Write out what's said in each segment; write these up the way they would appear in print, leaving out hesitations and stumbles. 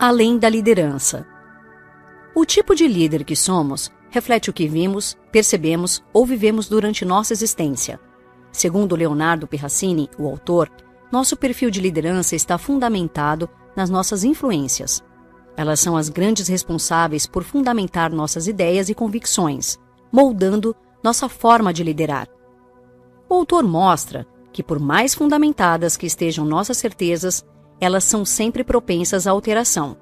Além da liderança. O tipo de líder que somos reflete o que vimos, percebemos ou vivemos durante nossa existência. Segundo Leonardo Perracini, o autor, nosso perfil de liderança está fundamentado nas nossas influências. Elas são as grandes responsáveis por fundamentar nossas ideias e convicções, moldando nossa forma de liderar. O autor mostra que, por mais fundamentadas que estejam nossas certezas, elas são sempre propensas à alteração.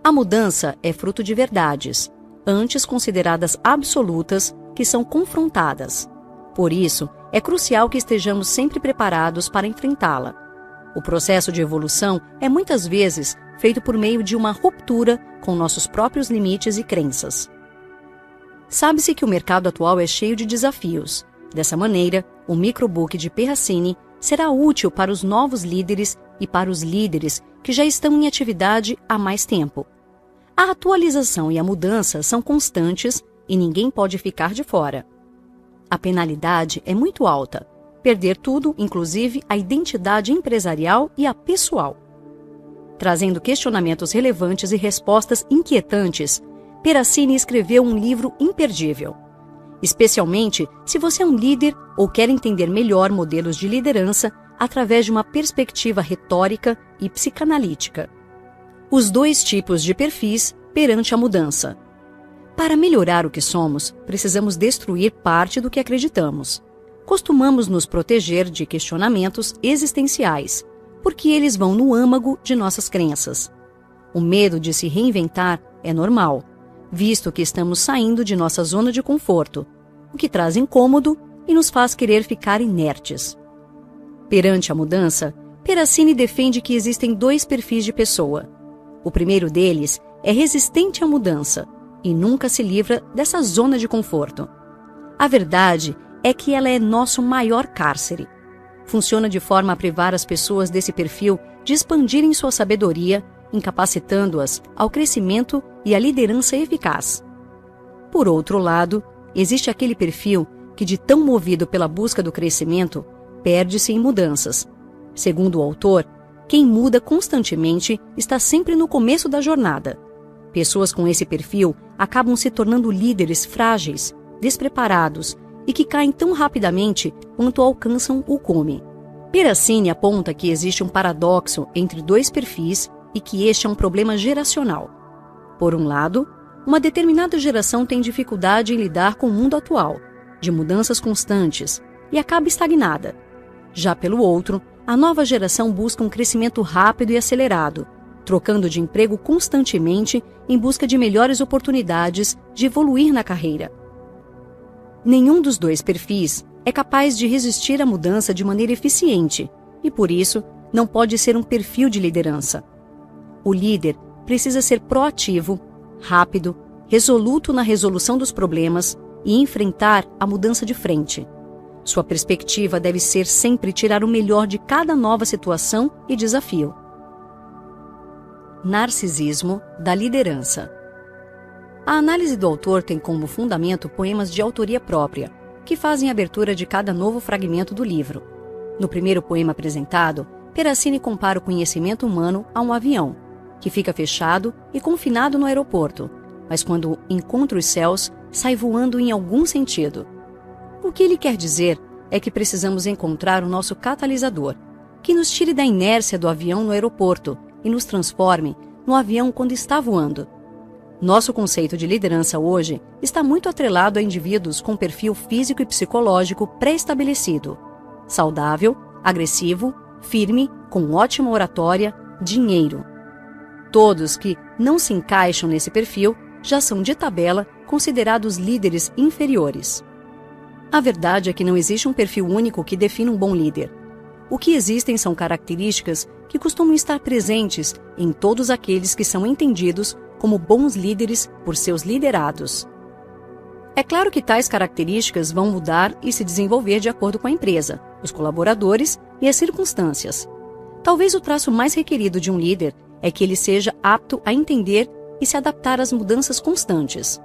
A mudança é fruto de verdades, antes consideradas absolutas, que são confrontadas. Por isso, é crucial que estejamos sempre preparados para enfrentá-la. O processo de evolução é muitas vezes feito por meio de uma ruptura com nossos próprios limites e crenças. Sabe-se que o mercado atual é cheio de desafios. Dessa maneira, o microbook de Perracini será útil para os novos líderes e para os líderes que já estão em atividade há mais tempo. A atualização e a mudança são constantes e ninguém pode ficar de fora. A penalidade é muito alta, perder tudo, inclusive a identidade empresarial e a pessoal. Trazendo questionamentos relevantes e respostas inquietantes, Perracini escreveu um livro imperdível. Especialmente se você é um líder ou quer entender melhor modelos de liderança através de uma perspectiva retórica e psicanalítica. Os dois tipos de perfis perante a mudança. Para melhorar o que somos, precisamos destruir parte do que acreditamos. Costumamos nos proteger de questionamentos existenciais, porque eles vão no âmago de nossas crenças. O medo de se reinventar é normal, visto que estamos saindo de nossa zona de conforto, o que traz incômodo e nos faz querer ficar inertes. Perante a mudança, Perracini defende que existem dois perfis de pessoa. O primeiro deles é resistente à mudança e nunca se livra dessa zona de conforto. A verdade é que ela é nosso maior cárcere. Funciona de forma a privar as pessoas desse perfil de expandirem sua sabedoria, incapacitando-as ao crescimento e à liderança eficaz. Por outro lado, existe aquele perfil que, de tão movido pela busca do crescimento, perde-se em mudanças. Segundo o autor, quem muda constantemente está sempre no começo da jornada. Pessoas com esse perfil acabam se tornando líderes frágeis, despreparados e que caem tão rapidamente quanto alcançam o cume. Perracini aponta que existe um paradoxo entre dois perfis e que este é um problema geracional. Por um lado, uma determinada geração tem dificuldade em lidar com o mundo atual, de mudanças constantes, e acaba estagnada. Já pelo outro, a nova geração busca um crescimento rápido e acelerado, trocando de emprego constantemente em busca de melhores oportunidades de evoluir na carreira. Nenhum dos dois perfis é capaz de resistir à mudança de maneira eficiente e, por isso, não pode ser um perfil de liderança. O líder precisa ser proativo, rápido, resoluto na resolução dos problemas e enfrentar a mudança de frente. Sua perspectiva deve ser sempre tirar o melhor de cada nova situação e desafio. Narcisismo da liderança. A análise do autor tem como fundamento poemas de autoria própria, que fazem a abertura de cada novo fragmento do livro. No primeiro poema apresentado, Perracini compara o conhecimento humano a um avião, que fica fechado e confinado no aeroporto, mas quando encontra os céus, sai voando em algum sentido. O que ele quer dizer é que precisamos encontrar o nosso catalisador, que nos tire da inércia do avião no aeroporto e nos transforme no avião quando está voando. Nosso conceito de liderança hoje está muito atrelado a indivíduos com perfil físico e psicológico pré-estabelecido, saudável, agressivo, firme, com ótima oratória, dinheiro. Todos que não se encaixam nesse perfil já são, de tabela, considerados líderes inferiores. A verdade é que não existe um perfil único que defina um bom líder. O que existem são características que costumam estar presentes em todos aqueles que são entendidos como bons líderes por seus liderados. É claro que tais características vão mudar e se desenvolver de acordo com a empresa, os colaboradores e as circunstâncias. Talvez o traço mais requerido de um líder é que ele seja apto a entender e se adaptar às mudanças constantes.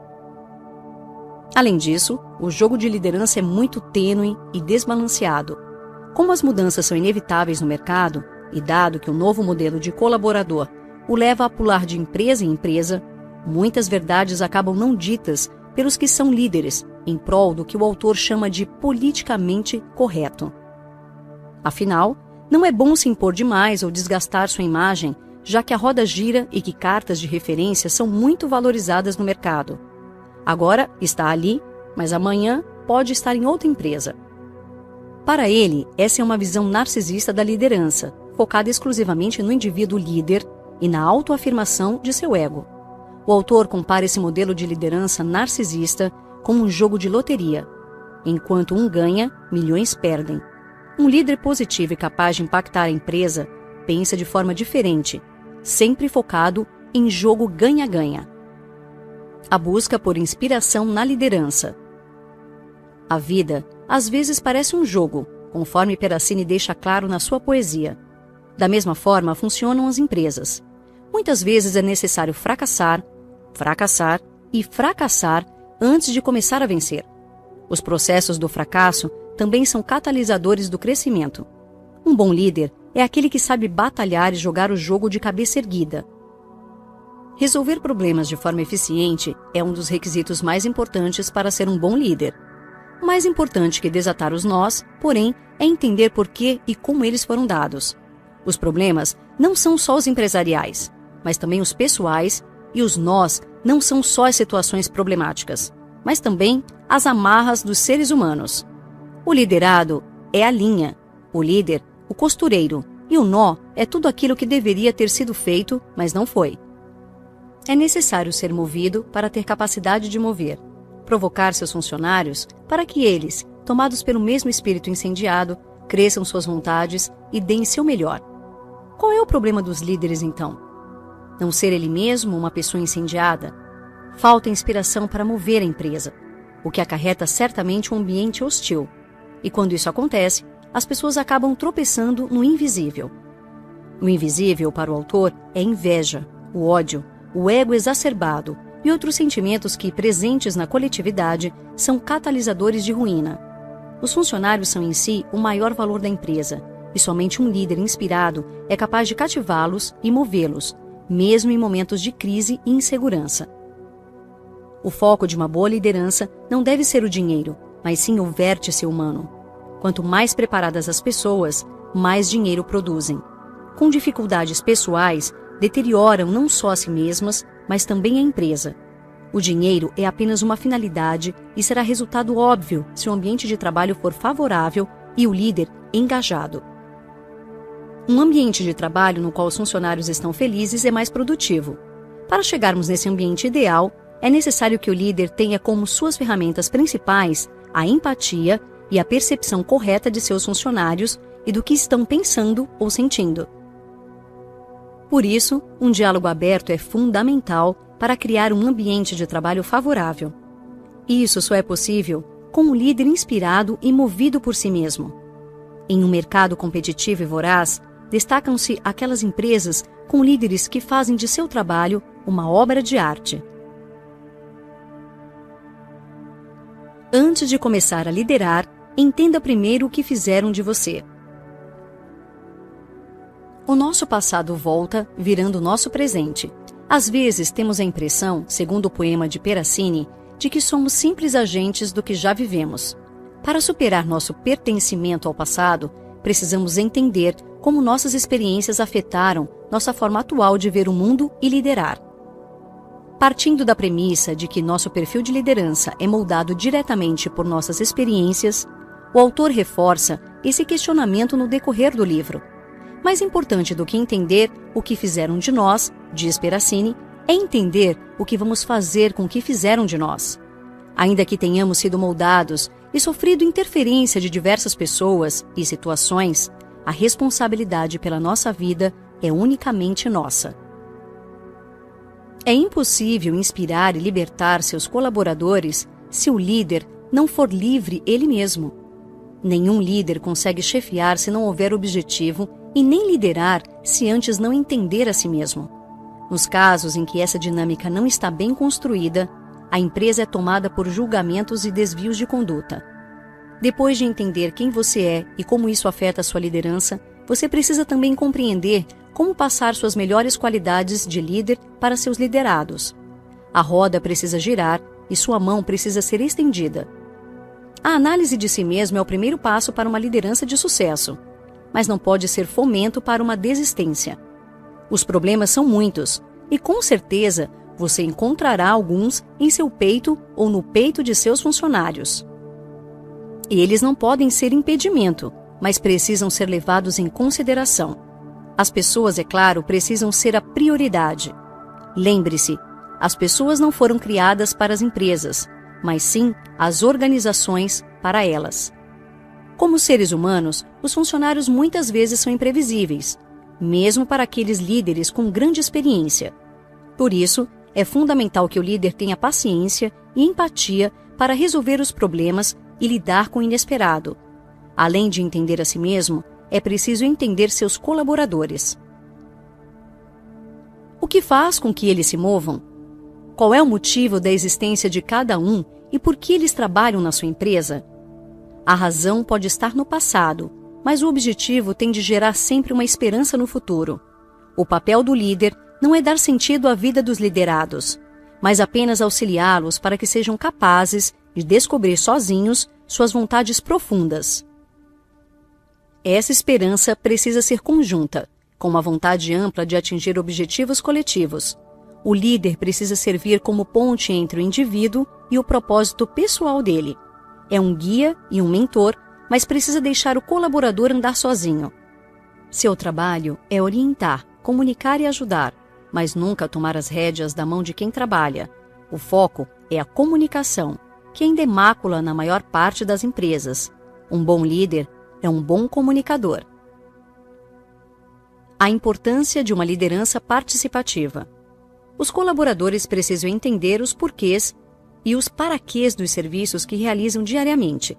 Além disso, o jogo de liderança é muito tênue e desbalanceado. Como as mudanças são inevitáveis no mercado, e dado que o novo modelo de colaborador o leva a pular de empresa em empresa, muitas verdades acabam não ditas pelos que são líderes, em prol do que o autor chama de politicamente correto. Afinal, não é bom se impor demais ou desgastar sua imagem, já que a roda gira e que cartas de referência são muito valorizadas no mercado. Agora está ali, mas amanhã pode estar em outra empresa. Para ele, essa é uma visão narcisista da liderança, focada exclusivamente no indivíduo líder e na autoafirmação de seu ego. O autor compara esse modelo de liderança narcisista como um jogo de loteria. Enquanto um ganha, milhões perdem. Um líder positivo e capaz de impactar a empresa pensa de forma diferente, sempre focado em jogo ganha-ganha. A busca por inspiração na liderança. A vida, às vezes, parece um jogo, conforme Peracini deixa claro na sua poesia. Da mesma forma, funcionam as empresas. Muitas vezes é necessário fracassar, fracassar e fracassar antes de começar a vencer. Os processos do fracasso também são catalisadores do crescimento. Um bom líder é aquele que sabe batalhar e jogar o jogo de cabeça erguida. Resolver problemas de forma eficiente é um dos requisitos mais importantes para ser um bom líder. Mais importante que desatar os nós, porém, é entender por que e como eles foram dados. Os problemas não são só os empresariais, mas também os pessoais, e os nós não são só as situações problemáticas, mas também as amarras dos seres humanos. O liderado é a linha, o líder, o costureiro, e o nó é tudo aquilo que deveria ter sido feito, mas não foi. É necessário ser movido para ter capacidade de mover, provocar seus funcionários para que eles, tomados pelo mesmo espírito incendiado, cresçam suas vontades e deem seu melhor. Qual é o problema dos líderes, então? Não ser ele mesmo uma pessoa incendiada? Falta inspiração para mover a empresa, o que acarreta certamente um ambiente hostil. E quando isso acontece, as pessoas acabam tropeçando no invisível. O invisível, para o autor, é a inveja, o ódio, o ego exacerbado e outros sentimentos que, presentes na coletividade, são catalisadores de ruína. Os funcionários são em si o maior valor da empresa, e somente um líder inspirado é capaz de cativá-los e movê-los, mesmo em momentos de crise e insegurança. O foco de uma boa liderança não deve ser o dinheiro, mas sim o vértice humano. Quanto mais preparadas as pessoas, mais dinheiro produzem. Com dificuldades pessoais, deterioram não só a si mesmas, mas também a empresa. O dinheiro é apenas uma finalidade e será resultado óbvio se o ambiente de trabalho for favorável e o líder engajado. Um ambiente de trabalho no qual os funcionários estão felizes é mais produtivo. Para chegarmos nesse ambiente ideal, é necessário que o líder tenha como suas ferramentas principais a empatia e a percepção correta de seus funcionários e do que estão pensando ou sentindo. Por isso, um diálogo aberto é fundamental para criar um ambiente de trabalho favorável. Isso só é possível com um líder inspirado e movido por si mesmo. Em um mercado competitivo e voraz, destacam-se aquelas empresas com líderes que fazem de seu trabalho uma obra de arte. Antes de começar a liderar, entenda primeiro o que fizeram de você. O nosso passado volta, virando nosso presente. Às vezes temos a impressão, segundo o poema de Peracini, de que somos simples agentes do que já vivemos. Para superar nosso pertencimento ao passado, precisamos entender como nossas experiências afetaram nossa forma atual de ver o mundo e liderar. Partindo da premissa de que nosso perfil de liderança é moldado diretamente por nossas experiências, o autor reforça esse questionamento no decorrer do livro. Mais importante do que entender o que fizeram de nós, diz Peracini, é entender o que vamos fazer com o que fizeram de nós. Ainda que tenhamos sido moldados e sofrido interferência de diversas pessoas e situações, a responsabilidade pela nossa vida é unicamente nossa. É impossível inspirar e libertar seus colaboradores se o líder não for livre ele mesmo. Nenhum líder consegue chefiar se não houver objetivo e nem liderar se antes não entender a si mesmo. Nos casos em que essa dinâmica não está bem construída, a empresa é tomada por julgamentos e desvios de conduta. Depois de entender quem você é e como isso afeta a sua liderança, você precisa também compreender como passar suas melhores qualidades de líder para seus liderados. A roda precisa girar e sua mão precisa ser estendida. A análise de si mesmo é o primeiro passo para uma liderança de sucesso, mas não pode ser fomento para uma desistência. Os problemas são muitos e, com certeza, você encontrará alguns em seu peito ou no peito de seus funcionários. Eles não podem ser impedimento, mas precisam ser levados em consideração. As pessoas, é claro, precisam ser a prioridade. Lembre-se, as pessoas não foram criadas para as empresas, mas sim as organizações para elas. Como seres humanos, os funcionários muitas vezes são imprevisíveis, mesmo para aqueles líderes com grande experiência. Por isso, é fundamental que o líder tenha paciência e empatia para resolver os problemas e lidar com o inesperado. Além de entender a si mesmo, é preciso entender seus colaboradores. O que faz com que eles se movam? Qual é o motivo da existência de cada um e por que eles trabalham na sua empresa? A razão pode estar no passado, mas o objetivo tem de gerar sempre uma esperança no futuro. O papel do líder não é dar sentido à vida dos liderados, mas apenas auxiliá-los para que sejam capazes de descobrir sozinhos suas vontades profundas. Essa esperança precisa ser conjunta, com uma vontade ampla de atingir objetivos coletivos. O líder precisa servir como ponte entre o indivíduo e o propósito pessoal dele. É um guia e um mentor, mas precisa deixar o colaborador andar sozinho. Seu trabalho é orientar, comunicar e ajudar, mas nunca tomar as rédeas da mão de quem trabalha. O foco é a comunicação, que ainda é mácula na maior parte das empresas. Um bom líder é um bom comunicador. A importância de uma liderança participativa. Os colaboradores precisam entender os porquês e os paraquês dos serviços que realizam diariamente.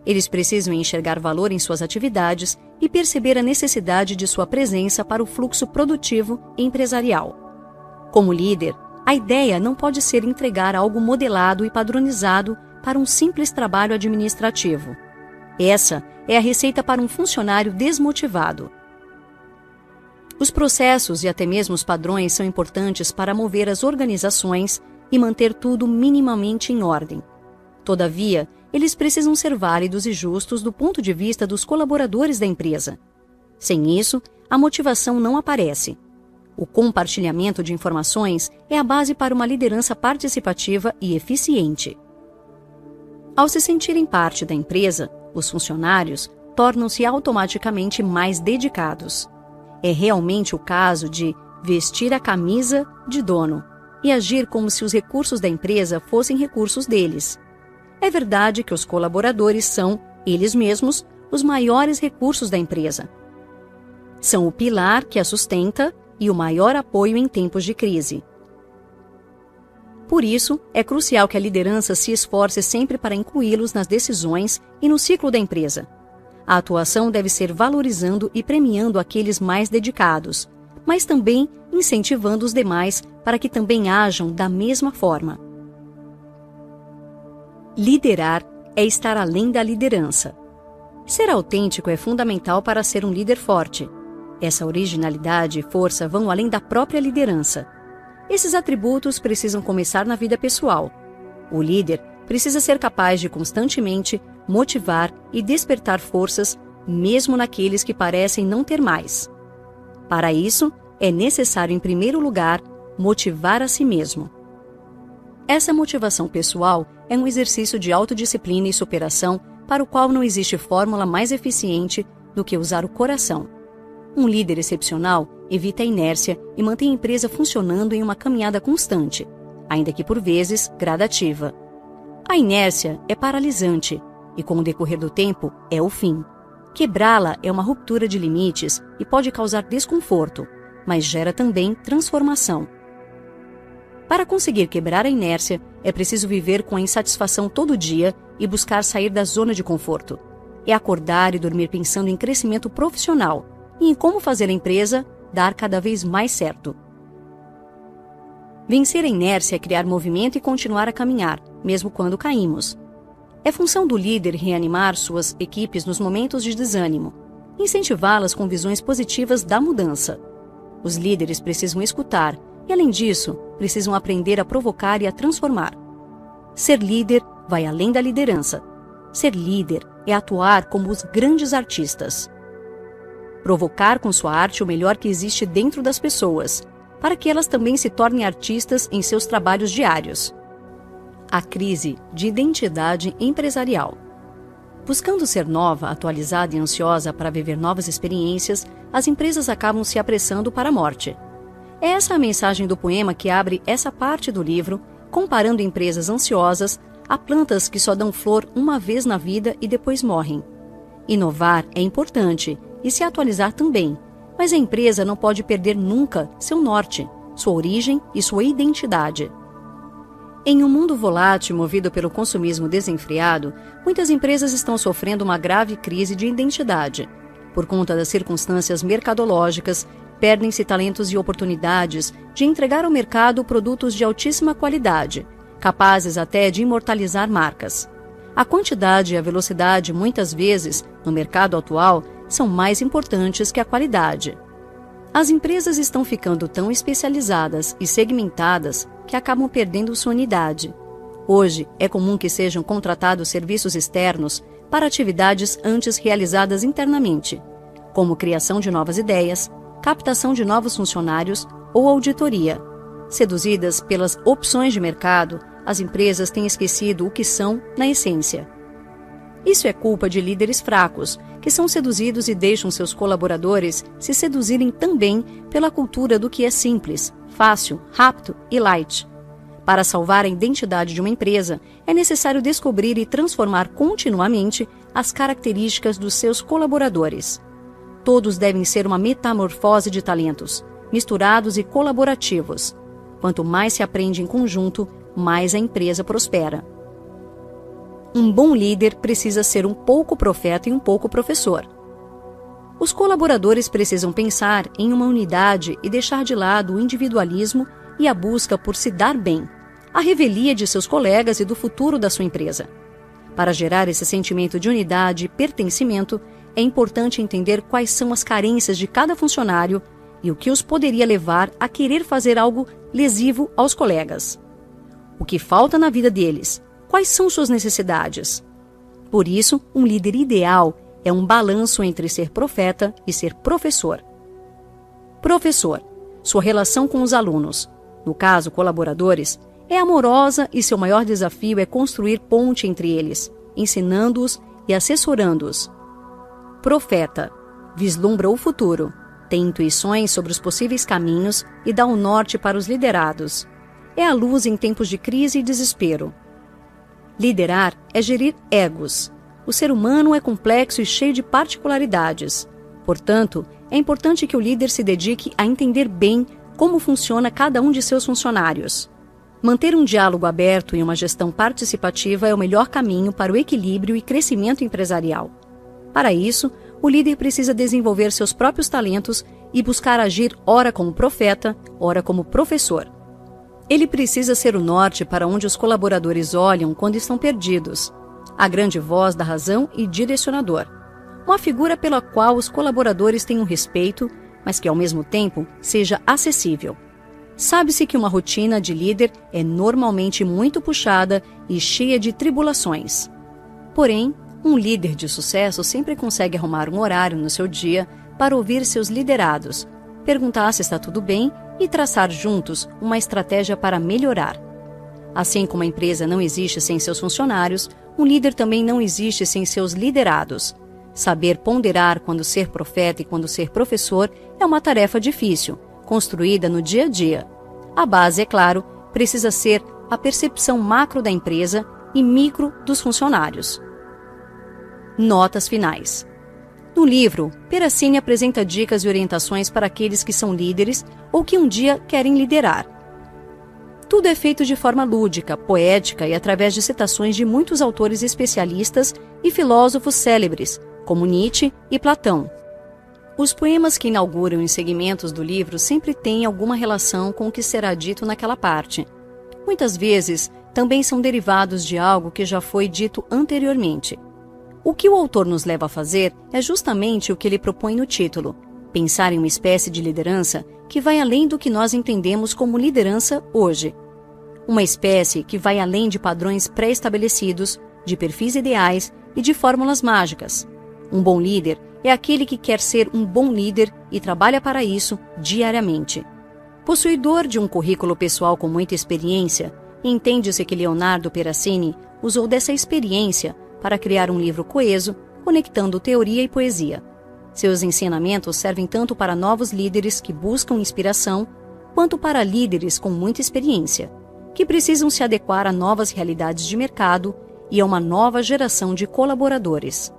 Eles precisam enxergar valor em suas atividades e perceber a necessidade de sua presença para o fluxo produtivo e empresarial. Como líder, a ideia não pode ser entregar algo modelado e padronizado para um simples trabalho administrativo. Essa é a receita para um funcionário desmotivado. Os processos e até mesmo os padrões são importantes para mover as organizações e manter tudo minimamente em ordem. Todavia, eles precisam ser válidos e justos do ponto de vista dos colaboradores da empresa. Sem isso, a motivação não aparece. O compartilhamento de informações é a base para uma liderança participativa e eficiente. Ao se sentirem parte da empresa, os funcionários tornam-se automaticamente mais dedicados. É realmente o caso de vestir a camisa de dono e agir como se os recursos da empresa fossem recursos deles. É verdade que os colaboradores são, eles mesmos, os maiores recursos da empresa. São o pilar que a sustenta e o maior apoio em tempos de crise. Por isso, é crucial que a liderança se esforce sempre para incluí-los nas decisões e no ciclo da empresa. A atuação deve ser valorizando e premiando aqueles mais dedicados, mas também incentivando os demais para que também ajam da mesma forma. Liderar é estar além da liderança. Ser autêntico é fundamental para ser um líder forte. Essa originalidade e força vão além da própria liderança. Esses atributos precisam começar na vida pessoal. O líder precisa ser capaz de constantemente motivar e despertar forças, mesmo naqueles que parecem não ter mais. Para isso, é necessário, em primeiro lugar, motivar a si mesmo. Essa motivação pessoal é um exercício de autodisciplina e superação para o qual não existe fórmula mais eficiente do que usar o coração. Um líder excepcional evita a inércia e mantém a empresa funcionando em uma caminhada constante, ainda que por vezes gradativa. A inércia é paralisante e, com o decorrer do tempo, é o fim. Quebrá-la é uma ruptura de limites e pode causar desconforto, mas gera também transformação. Para conseguir quebrar a inércia, é preciso viver com a insatisfação todo dia e buscar sair da zona de conforto. É acordar e dormir pensando em crescimento profissional e em como fazer a empresa dar cada vez mais certo. Vencer a inércia é criar movimento e continuar a caminhar, mesmo quando caímos. É função do líder reanimar suas equipes nos momentos de desânimo, incentivá-las com visões positivas da mudança. Os líderes precisam escutar e, além disso, precisam aprender a provocar e a transformar. Ser líder vai além da liderança. Ser líder é atuar como os grandes artistas. Provocar com sua arte o melhor que existe dentro das pessoas, para que elas também se tornem artistas em seus trabalhos diários. A crise de identidade empresarial. Buscando ser nova, atualizada e ansiosa para viver novas experiências, as empresas acabam se apressando para a morte. É essa a mensagem do poema que abre essa parte do livro, comparando empresas ansiosas a plantas que só dão flor uma vez na vida e depois morrem. Inovar é importante e se atualizar também, mas a empresa não pode perder nunca seu norte, sua origem e sua identidade. Em um mundo volátil movido pelo consumismo desenfreado, muitas empresas estão sofrendo uma grave crise de identidade. Por conta das circunstâncias mercadológicas, perdem-se talentos e oportunidades de entregar ao mercado produtos de altíssima qualidade, capazes até de imortalizar marcas. A quantidade e a velocidade, muitas vezes, no mercado atual, são mais importantes que a qualidade. As empresas estão ficando tão especializadas e segmentadas que acabam perdendo sua unidade. Hoje, é comum que sejam contratados serviços externos para atividades antes realizadas internamente, como criação de novas ideias, captação de novos funcionários ou auditoria. Seduzidas pelas opções de mercado, as empresas têm esquecido o que são na essência. Isso é culpa de líderes fracos, que são seduzidos e deixam seus colaboradores se seduzirem também pela cultura do que é simples, fácil, rápido e light. Para salvar a identidade de uma empresa, é necessário descobrir e transformar continuamente as características dos seus colaboradores. Todos devem ser uma metamorfose de talentos, misturados e colaborativos. Quanto mais se aprende em conjunto, mais a empresa prospera. Um bom líder precisa ser um pouco profeta e um pouco professor. Os colaboradores precisam pensar em uma unidade e deixar de lado o individualismo e a busca por se dar bem, a revelia de seus colegas e do futuro da sua empresa. Para gerar esse sentimento de unidade e pertencimento, é importante entender quais são as carências de cada funcionário e o que os poderia levar a querer fazer algo lesivo aos colegas. O que falta na vida deles? Quais são suas necessidades? Por isso, um líder ideal é um balanço entre ser profeta e ser professor. Professor, sua relação com os alunos, no caso colaboradores, é amorosa e seu maior desafio é construir ponte entre eles, ensinando-os e assessorando-os. Profeta, vislumbra o futuro, tem intuições sobre os possíveis caminhos e dá o norte para os liderados. É a luz em tempos de crise e desespero. Liderar é gerir egos. O ser humano é complexo e cheio de particularidades. Portanto, é importante que o líder se dedique a entender bem como funciona cada um de seus funcionários. Manter um diálogo aberto e uma gestão participativa é o melhor caminho para o equilíbrio e crescimento empresarial. Para isso, o líder precisa desenvolver seus próprios talentos e buscar agir ora como profeta, ora como professor. Ele precisa ser o norte para onde os colaboradores olham quando estão perdidos, a grande voz da razão e direcionador, uma figura pela qual os colaboradores tenham respeito, mas que ao mesmo tempo seja acessível. Sabe-se que uma rotina de líder é normalmente muito puxada e cheia de tribulações. Porém, um líder de sucesso sempre consegue arrumar um horário no seu dia para ouvir seus liderados, perguntar se está tudo bem e traçar juntos uma estratégia para melhorar. Assim como a empresa não existe sem seus funcionários, um líder também não existe sem seus liderados. Saber ponderar quando ser profeta e quando ser professor é uma tarefa difícil, construída no dia a dia. A base, é claro, precisa ser a percepção macro da empresa e micro dos funcionários. Notas finais. No livro, Peracini apresenta dicas e orientações para aqueles que são líderes ou que um dia querem liderar. Tudo é feito de forma lúdica, poética e através de citações de muitos autores especialistas e filósofos célebres, como Nietzsche e Platão. Os poemas que inauguram os segmentos do livro sempre têm alguma relação com o que será dito naquela parte. Muitas vezes, também são derivados de algo que já foi dito anteriormente. O que o autor nos leva a fazer é justamente o que ele propõe no título: Pensar em uma espécie de liderança que vai além do que nós entendemos como liderança hoje. Uma espécie que vai além de padrões pré-estabelecidos, de perfis ideais e de fórmulas mágicas. Um bom líder é aquele que quer ser um bom líder e trabalha para isso diariamente. Possuidor de um currículo pessoal com muita experiência, entende-se que Leonardo Perassini usou dessa experiência para criar um livro coeso, conectando teoria e poesia. Seus ensinamentos servem tanto para novos líderes que buscam inspiração, quanto para líderes com muita experiência, que precisam se adequar a novas realidades de mercado e a uma nova geração de colaboradores.